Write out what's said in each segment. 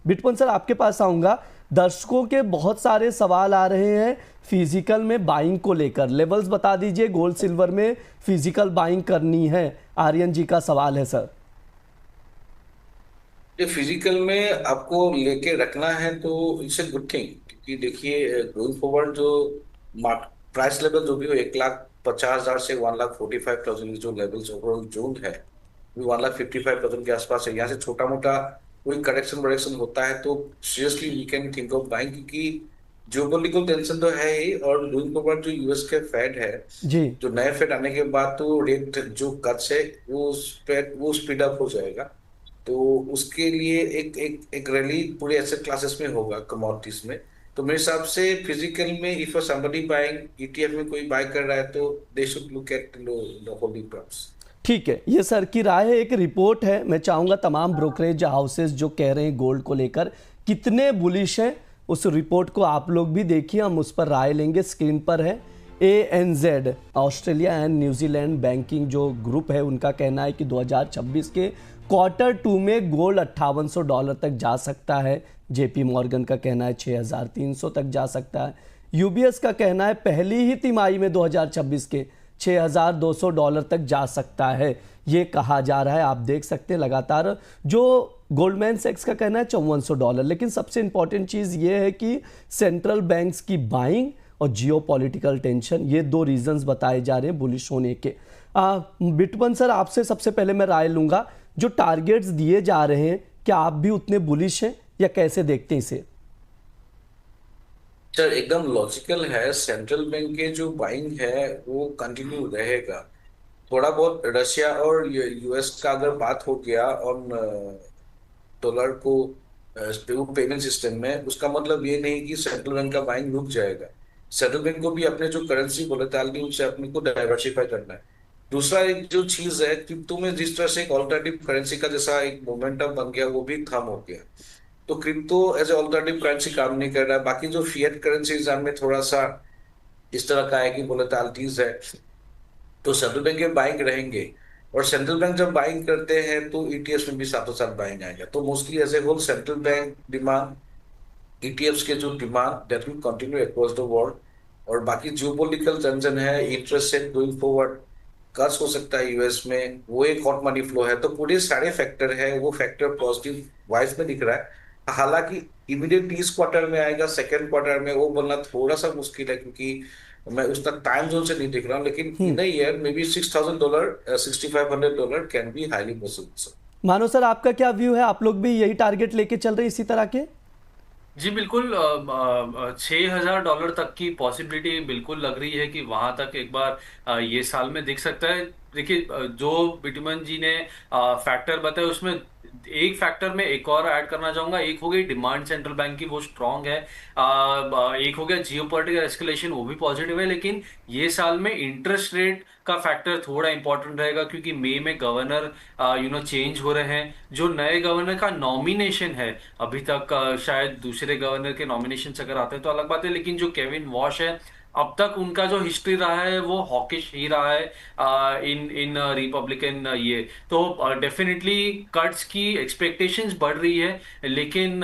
बिटपन sir आपके पास आऊँगा। दर्शकों के बहुत सारे सवाल आ रहे हैं फिजिकल में बाइंग को लेकर, लेवल्स बता दीजिए, गोल्ड सिल्वर में फिजिकल बाइंग करनी है, आर्यन जी का सवाल है सर। ये फिजिकल में आपको लेके रखना है तो इट्स ए गुड थिंग, क्योंकि देखिए गोइंग फॉरवर्ड जो प्राइस लेवल जो भी हो 1,50,000 से 1,45,000 जो लेवल्स ओवरऑल जोन है, 1,55,000 के आसपास है। यहाँ से छोटा मोटा कोई करेक्शन वरेक्शन होता है तो seriously we can think of buying, क्योंकि जियोपॉलिटिकल टेंशन तो है ही, और गोइंग फॉरवर्ड जो यूएस के फेड है, जी जो नए फेड आने के बाद तो रेट जो कट्स है वो स्पीड अप हो जाएगा। तो उसके लिए एक रैली पूरे एसेट क्लासेस में होगा, कमोडिटीज में। तो मेरे हिसाब से फिजिकल में इफ समबडी बाइंग ईटीएफ में कोई बाय कर रहा है तो they should look at the holding terms. ठीक है, ये सर की राय है। एक रिपोर्ट है, मैं चाहूँगा तमाम ब्रोकरेज हाउसेस जो कह रहे हैं गोल्ड को लेकर कितने बुलिश हैं, उस रिपोर्ट को आप लोग भी देखिए, हम उस पर राय लेंगे। स्क्रीन पर है ANZ, Australia and New Zealand banking जो ग्रुप है, उनका कहना है कि 2026 के Q2 में गोल्ड $5800 तक जा सकता है। JP मॉर्गन का कहना है 6300 तक जा सकता है। UBS का कहना है पहली ही तिमाही में 2026 के $6200 तक जा सकता है, ये कहा जा रहा है। आप देख सकते हैं लगातार जो गोल्डमैन सैक्स का कहना है $5400। लेकिन सबसे इंपॉर्टेंट चीज़ ये है कि सेंट्रल बैंक्स की बाइंग और जियोपॉलिटिकल टेंशन, ये दो रीजंस बताए जा रहे हैं बुलिश होने के। बिटपन सर आपसे सबसे पहले मैं राय लूँगा, जो टारगेट्स दिए जा रहे हैं क्या आप भी उतने बुलिश हैं या कैसे देखते हैं इसे? सर एकदम लॉजिकल है, सेंट्रल बैंक के जो बाइंग है वो कंटिन्यू रहेगा। थोड़ा बहुत रशिया और यूएस का अगर बात हो गया ऑन डॉलर को पेमेंट सिस्टम में, उसका मतलब ये नहीं कि सेंट्रल बैंक का बाइंग रुक जाएगा। सेंट्रल बैंक को भी अपने जो करेंसी वोलेटिलिटी उनसे अपने को डाइवर्सिफाई करना है। दूसरा एक जो चीज है, क्रिप्टो में जिस तरह से एक ऑल्टरनेटिव करेंसी का जैसा एक मोमेंटम बन गया, वो भी थम हो गया। तो crypto as a alternative currency काम नहीं कर रहा है। बाकी जो फिएट करेंसी एग्जाम में थोड़ा सा इस तरह का है कि वोलेटिलिटीज है, तो सेंट्रल बैंक के बाइंग रहेंगे। और सेंट्रल बैंक जब बाइंग करते हैं तो ईटीएफ में भी साथों साथ बाइंग आएगा। तो mostly as a whole central bank demand, ETFs के जो demand that will continue across the world. और बाकी जियोपॉलिटिकल टेंशन है, इंटरेस्ट रेट गोइंग फॉरवर्ड कस हो सकता है यूएस में, वो एक हॉट मनी फ्लो है। तो पूरे सारे फैक्टर है, वो फैक्टर पॉजिटिव वाइज में दिख रहा है। हालांकि इमीडिएट इस क्वार्टर में आएगा, सेकेंड क्वार्टर में, वो बोलना थोड़ा सा मुश्किल है, क्योंकि मैं उस तक टाइम जोन से नहीं देख रहा हूँ। लेकिन in a year maybe $6,000 $6,500 can be highly possible. मानो सर आपका क्या व्यू है, आप लोग भी यही टारगेट लेके चल रहे हैं इसी तरह के? जी बिल्कुल, $6,000 तक की पॉसिबिलिटी बिल्कुल लग रही है कि वहां तक एक बार ये साल में दिख सकता है। देखिए, जो बिटमन जी ने फैक्टर बताए उसमें एक फैक्टर में एक और ऐड करना चाहूंगा। एक हो गई डिमांड सेंट्रल बैंक की, वो स्ट्रांग है। एक हो गया जियोपॉलिटिकल एस्केलेशन, वो भी पॉजिटिव है। लेकिन ये साल में इंटरेस्ट रेट का फैक्टर थोड़ा इंपॉर्टेंट रहेगा, क्योंकि मई में गवर्नर चेंज हो रहे हैं। जो नए गवर्नर का नॉमिनेशन है, अभी तक शायद दूसरे गवर्नर के नॉमिनेशन अगर आते हैं तो अलग बात है, लेकिन जो केविन वॉश है, अब तक उनका जो हिस्ट्री रहा है वो हॉकिश ही रहा है इन इन रिपब्लिकन ये। तो डेफिनेटली कट्स की एक्सपेक्टेशंस बढ़ रही है, लेकिन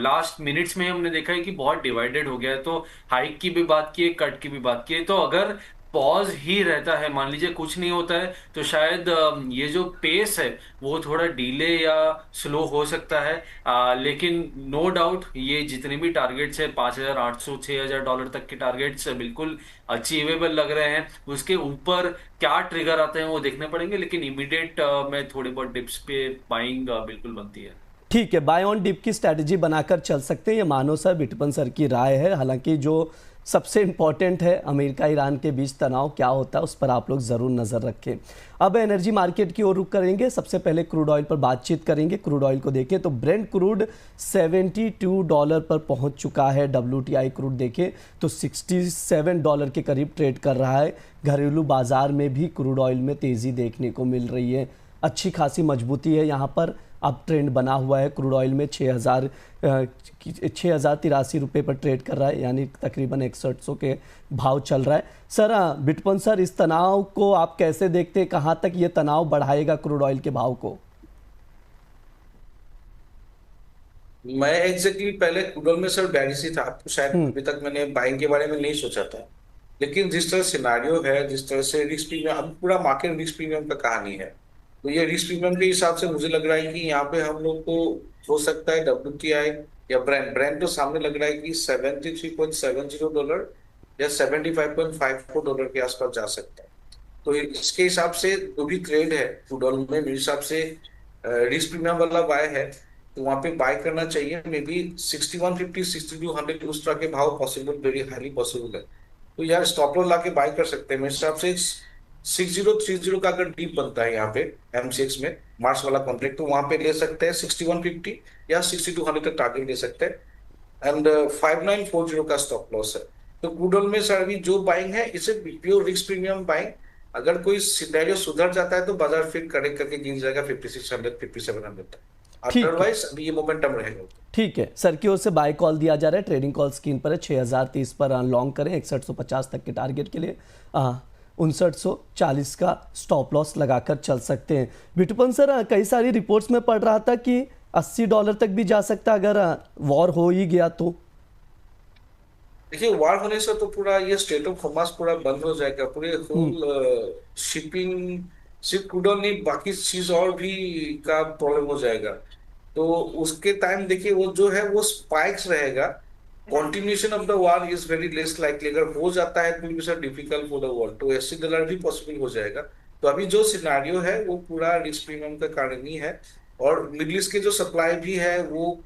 लास्ट मिनट्स में हमने देखा है कि बहुत डिवाइडेड हो गया है। तो हाइक की भी बात की है, कट की भी बात की है। तो अगर पॉज ही रहता है, मान लीजिए कुछ नहीं होता है, तो शायद ये जो पेस है वो थोड़ा डीले या स्लो हो सकता है। लेकिन नो डाउट ये जितने भी टारगेट्स है, 5,800 $6,000 तक के टारगेट्स बिल्कुल अचीवेबल लग रहे हैं। उसके ऊपर क्या ट्रिगर आते हैं वो देखने पड़ेंगे, लेकिन इमीडिएट में थोड़े बहुत डिप्स पे बाइंग बिल्कुल बनती है। ठीक है, बाय ऑन डिप की स्ट्रैटेजी बनाकर चल सकते हैं, ये मानो सर बिटपन सर की राय है। हालांकि जो सबसे इंपॉर्टेंट है, अमेरिका ईरान के बीच तनाव क्या होता है उस पर आप लोग ज़रूर नज़र रखें। अब एनर्जी मार्केट की ओर रुख करेंगे। सबसे पहले क्रूड ऑयल पर बातचीत करेंगे। क्रूड ऑयल को देखें तो ब्रेंट क्रूड $72 पर पहुंच चुका है। WTI क्रूड देखें तो $67 के करीब ट्रेड कर रहा है। घरेलू बाजार में भी क्रूड ऑयल में तेज़ी देखने को मिल रही है, अच्छी खासी मजबूती है यहाँ पर। अब ट्रेंड बना हुआ है, क्रूड ऑयल में 6,083 रुपये पर ट्रेड कर रहा है, यानी तकरीबन 6100 के भाव चल रहा है। सर बिटपन सर, इस तनाव को आप कैसे देखते हैं, कहाँ तक ये तनाव बढ़ाएगा क्रूड ऑयल के भाव को? मैं एग्जैक्टली पहले क्रूड में सर बैरिश ही था, आपको शायद हम्म। अभी तक मैंने बाइंग के बारे में नहीं सोचा था। लेकिन जिस तरह सिनारियो है, जिस तरह से रिस्क प्रीमियम, अब पूरा मार्केट रिस्क प्रीमियम का कहानी है, तो ये रिस्क प्रीमियम के हिसाब से मुझे लग रहा है कि यहाँ पे हम लोग को हो सकता है WTI या ब्रेंट ब्रेंट तो सामने लग रहा है कि $73.70 या $75.54 के आसपास जा सकता है। तो इसके हिसाब से जो भी ट्रेड है क्रूड ऑयल में, मेरे हिसाब से रिस्क प्रीमियम वाला बाय है, तो वहां पे बाय करना चाहिए। मे बी 6150 6200 उस तरह के भाव पॉसिबल, वेरी हाईली पॉसिबल है। तो यार स्टॉप लॉस लाके बाय कर सकते हैं मेरे हिसाब से। 6030 का अगर डीप बनता है यहाँ पे MCX में, मार्च वाला कॉन्ट्रैक्ट, तो वहां पे ले सकते हैं 6150 या 6200 तक टारगेट ले सकते हैं। एंड 5940 का स्टॉप लॉस है। तो क्रूड ऑयल में सर अभी जो बाइंग है इसे प्योर रिस्क प्रीमियम बाइंग। अगर कोई सिनेरियो सुधर जाता है तो बाजार फिर करेक्ट करके गिर जाएगा 5600 5700 तक। ठीक है। अदरवाइज अभी ये मोमेंटम रहेगा। ठीक है, सर की ओर से बाय कॉल दिया जा रहा है, ट्रेडिंग कॉल स्क्रीन पर है, 6030 पर लॉन्ग करें 6150 तक के टारगेट के लिए, 5940 का स्टॉप लॉस लगाकर चल सकते हैं। बिटुपन सर, कई सारी रिपोर्ट्स में पढ़ रहा था कि $80 तक भी जा सकता अगर वॉर हो ही गया तो। देखिए, वार होने से तो पूरा ये स्टेट ऑफ हमास पूरा बंद हो जाएगा, पूरे हम्म। होल शिपिंग, सिर्फ क्रूड ऑयल नहीं बाकी चीज और भी का प्रॉब्लम हो जाएगा। तो उसके टाइम देखिए वो जो है वो स्पाइक्स रहेगा। Continuation of the war is very less likely. अगर हो जाता है तो it difficult for the world, तो $80 भी पॉसिबल हो जाएगा। तो अभी जो सिनारियो है वो पूरा रिस्क प्रीमियम का कारण ही है। और मिडिल ईस्ट के जो सप्लाई भी है वो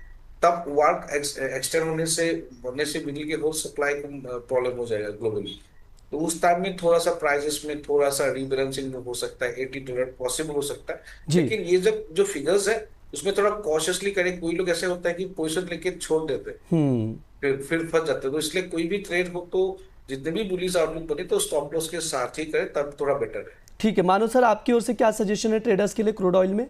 तब वार एक्सटेंड होने से मिडिल के होल सप्लाई को प्रॉब्लम हो जाएगा ग्लोबली। तो उस टाइम में थोड़ा सा प्राइसेस में थोड़ा सा रीबैलेंसिंग हो सकता है, $80 पॉसिबल हो सकता है। जी। लेकिन ये जब जो फिगर्स है उसमें थोड़ा कॉशियसली करें। कोई लोग ऐसे होता है कि पोजीशन लेके छोड़ देते हैं, हम्म। फिर फंस जाते हैं। तो इसलिए कोई भी ट्रेड हो तो जितने भी बुलिश आउटलुक बने तो स्टॉप लॉस के साथ ही करें, तब थोड़ा बेटर है। ठीक है, मानो सर आपकी ओर से क्या सजेशन है ट्रेडर्स के लिए क्रूड ऑयल में?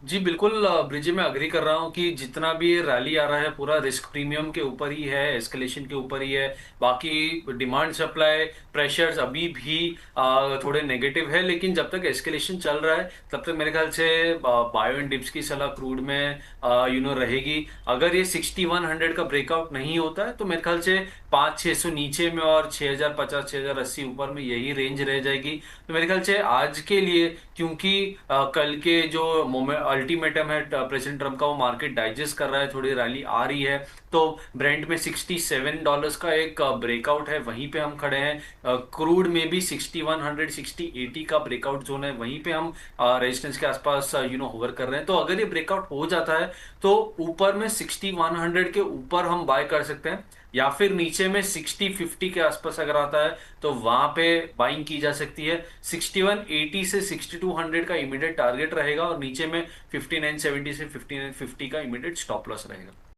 जी बिल्कुल ब्रिजी, मैं अग्री कर रहा हूँ कि जितना भी ये रैली आ रहा है पूरा रिस्क प्रीमियम के ऊपर ही है, एस्केलेशन के ऊपर ही है। बाकी डिमांड सप्लाई प्रेशर्स अभी भी थोड़े नेगेटिव है, लेकिन जब तक एस्केलेशन चल रहा है तब तक मेरे ख्याल से बायो एंड डिप्स की सलाह क्रूड में रहेगी। अगर ये 6100 का ब्रेकआउट नहीं होता है तो मेरे ख्याल से 500-600 नीचे में और 6050 6080 ऊपर में यही रेंज रह जाएगी। तो मेरे ख्याल से आज के लिए, क्योंकि कल के जो अल्टीमेटम है प्रेसिडेंट ट्रम्प का, वो मार्केट डाइजेस्ट कर रहा है, थोड़ी रैली आ रही है, तो ब्रेंट में $67 का एक ब्रेकआउट है, वहीं पे हम खड़े हैं। क्रूड में भी 6100 6080 का ब्रेकआउट जोन है, वहीं पे हम रेजिस्टेंस के आसपास होवर कर रहे हैं। तो अगर ये ब्रेकआउट हो जाता है तो ऊपर में 6100 के ऊपर हम बाय कर सकते हैं, या फिर नीचे में 6050 के आसपास अगर आता है तो वहां पे बाइंग की जा सकती है। 6180 से 6200 का इमीडिएट टारगेट रहेगा और नीचे में 5970 से 5950 का इमीडिएट स्टॉप लॉस रहेगा।